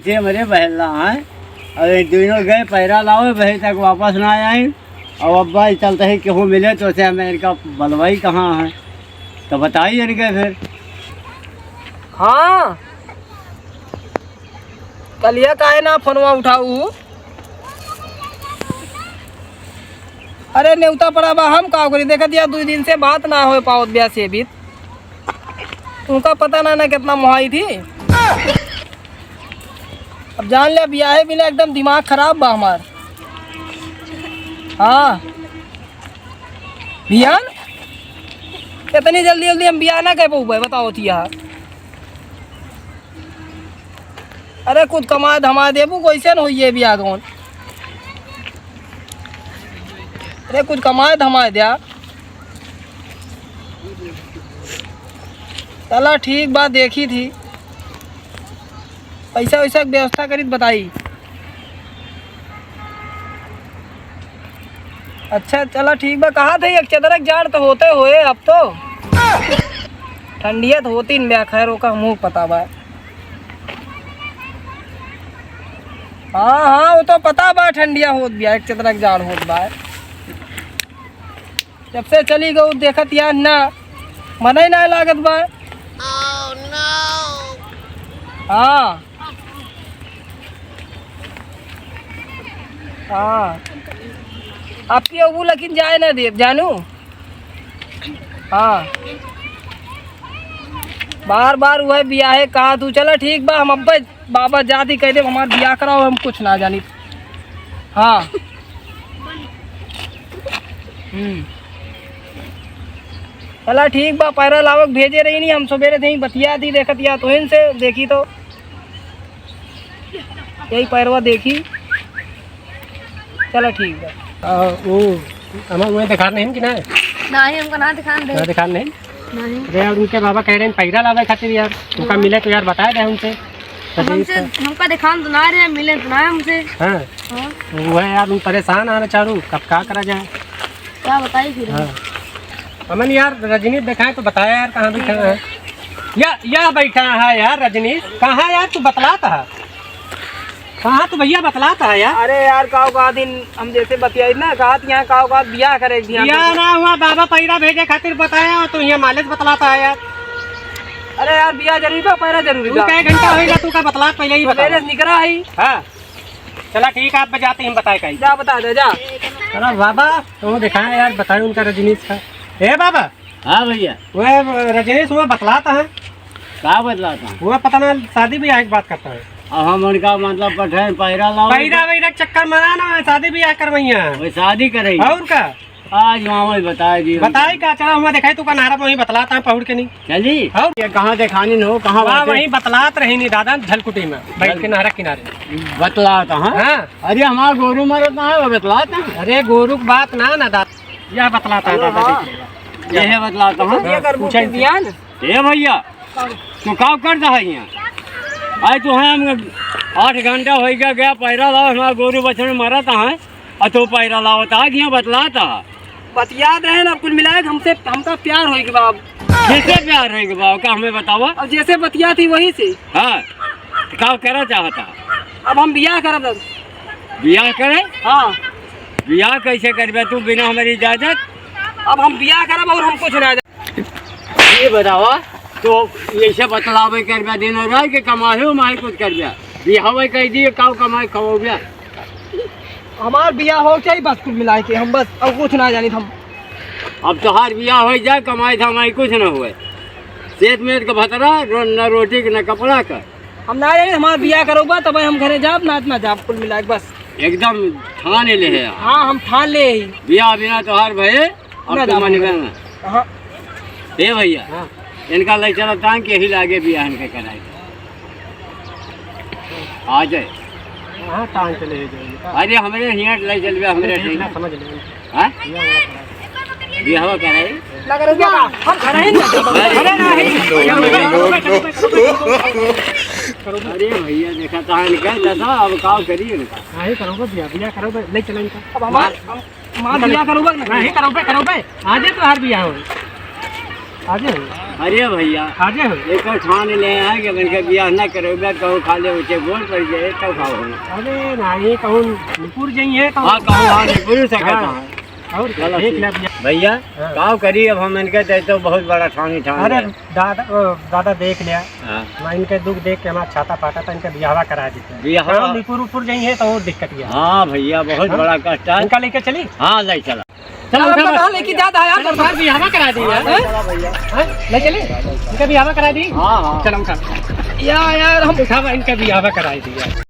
ऐसे मेरे बहला हैं। अरे दोनों गए पैरा लाओ वही तक वापस ना आए। और अब्बा चलते ही केहू मिले तो से मैं इनका बलवाई कहाँ है तो बताइए इनके फिर। हाँ कलिया काहे ना फोनवा उठाऊ। अरे नेवता पड़ा बा हम का करी देखा दिया 2 दिन से बात ना हो पाओ ब्याह से भी तुमका पता ना कितना मुहाई थी। अब जान लिया ब्याह बिना एकदम दिमाग खराब बा हमार। हाँ बिहान इतनी जल्दी जल्दी हम ब्याह ना कह पाऊ बताओ थी यार। अरे कुछ कमा धमा देबू कैसे न हुई ब्याह कौन। अरे कुछ कमाए धमाए दिया। चला ठीक बात देखी थी पैसा वैसा की व्यवस्था करी बताई। अच्छा चला ठीक बा कहा थे एक चदरक जाड़ तो होते हुए अब तो ठंडियत होती न ब्याह खैर का मुँह पता बा। हाँ वो तो पता बा ठंडिया होत बिया एक चदरक जाड़ होत बा। जब से चली गऊ देखत यार ना मन ही ना लागत बा। हाँ हाँ आपकी अबू लेकिन जाए ना दे जानू। हाँ बार बार वह ब्याह कहा तू चला ठीक बा हम अब्बा बाबा जाती कह दे हमार ब्याह कराओ हम कुछ ना जानी। हाँ चला ठीक बा पैरा लावक भेजे रही नहीं हम सवेरे थे बतिया थी देखत या तो इनसे देखी तो यही पैरवा देखी। चलो ठीक है। वो हमें दिखा नहीं कि ना नहीं हमको ना दिखा नहीं। अरे यार उनके बाबा कह रहे हैं पैरा लावे खातिर यार उनका मिले तो यार बताया दे उनसे। हमका दिखान तो ना रहे मिले तो ना हमसे। हाँ वो है यार परेशान आ रहे चारू कब क्या करा जाए क्या बताइए फिर। हाँ अमन यार रजनीश दिखाए तो बताया यार कहाँ बैठा है। या बैठा है यार रजनीश कहाँ यार तू बतलाता है कहाँ तू भैया बतलाता है यार। अरे यार काव का दिन हम जैसे बतियाई ना कहा यहाँ काव का ब्याह करे ब्याह ना हुआ बाबा पैरा भेजे खातिर बताया तो यहाँ मालिक बतलाता है यार। अरे यार ब्याह जरूरी था पैरा जरूरी था। क्या घंटा होगा तू का बतला पहले ही बता निकला है। हाँ चला ठीक है आप बजाते हम बताए कहीं जा बता दे जा। अरे बाबा तुम दिखाए यार बताए उनका रजनीश का। ए बाबा हाँ भैया वह रजनीश हुआ बतलाता है क्या बतलाता है वो पता ना शादी ब्याह की बात करता है। अब हम उनका मतलब पठन पैरा लाओ पैरा वैरा चक्कर मारा ना शादी ब्याह करवैया वो शादी करेगी और का आज मामा बताया जी बताई का चला हुआ दिखाई तू का नारा वही बतलाता है पहुड़ के नहीं चली और ये कहाँ दिखानी हो कहाँ वही बतलात रही नहीं दादा झलकुटी में बैठ के नहरा किनारे बतलाता है। हाँ अरे हमारा गोरू मरता है वो बतलाता है। अरे गोरु की बात ना दादा यह बतलाता है दादा यही बतलाता हूँ ये भैया तू काम करता है यहाँ आज तो हम 8 घंटा हो गया पैरा लाओ हमारा गोरू बछड़ मरता है और तो पैरा लाओता है यहाँ बतलाता है बतियात रहे ना कुल मिलाए हमसे हमका प्यार होगी बाब। कैसे प्यार रहेगा बाबा का हमें बताओ। अब जैसे बतिया थी वही से। हाँ क्या करना चाहता अब हम ब्याह करब। ब्याह करे। हाँ ब्याह कैसे करबे तू बिना हमारी इजाजत। अब हम ब्याह करब और हम कुछ ना ये बतावा तो ऐसे बतलावे करबे दिन रात के कमाए माई कुछ करबे बिहावे कह दिए का कमाई खवोबे। हमार ब्याह हो चाहिए बस कुल मिला के हम बस अब कुछ ना जानी हम। अब तो हर ब्याह हो जाए कमाई धमाई कुछ न हुए सेठ मेट का भतरा न रोटी न कपड़ा का हम ना जानी हमार ब्याह करोगा तब हम घरे जाब ना जाब कुल मिला के बस एकदम ठाने ले है। हाँ हम ठान ले ब्याह बिना तो हर भये अब तो मन करना हे भैया इनका ले चला टांग के ही लागे ब्याह इनके कराए आ जाए। हाँ टांग चले अरे हमारे हियाँ ले चलबे हमारे समझ ले हाँ ब्याह कराए हम घरे अरे भैया देखा कहाँ निकल जाता अब काव करिए ना हाँ ही करोगे ब्याह करोगे ले चलें इनका। अब हमार ब्याह करोगे करोगे आज तो हर ब्याह हो आज अरे भैया आजे हो एक ठान ले आए कि इनका ब्याह न करोगे कहूँ खाली उसे बोल पड़ जाए तब खाओ। अरे नहीं कहूँ निपुर जाइए तो हाँ कहूँ हाँ नहीं पूरी सकता है और चलो देख ठीक। ले भैया हाँ। काव करिए अब हम इनके दे तो बहुत बड़ा ठान ठान अरे है। दादा देख लिया हाँ। मैं इनके दुख देख के हमारा छाता पाटा था इनका ब्याह करा देते हैं ब्याह? हाँ, निपुर उपुर जाइए तो और दिक्कत है हाँ भैया बहुत हाँ। बड़ा कष्ट है। इनका लेके चली हाँ ले चला चलो आपका कहाँ लेके जाता है यार चलो बाहर ब्याह करा दी यार चला भैया। हाँ, ले चले इनका ब्याह करा दी हाँ हाँ चलो उठा यार हम उठा इनका ब्याह करा दिया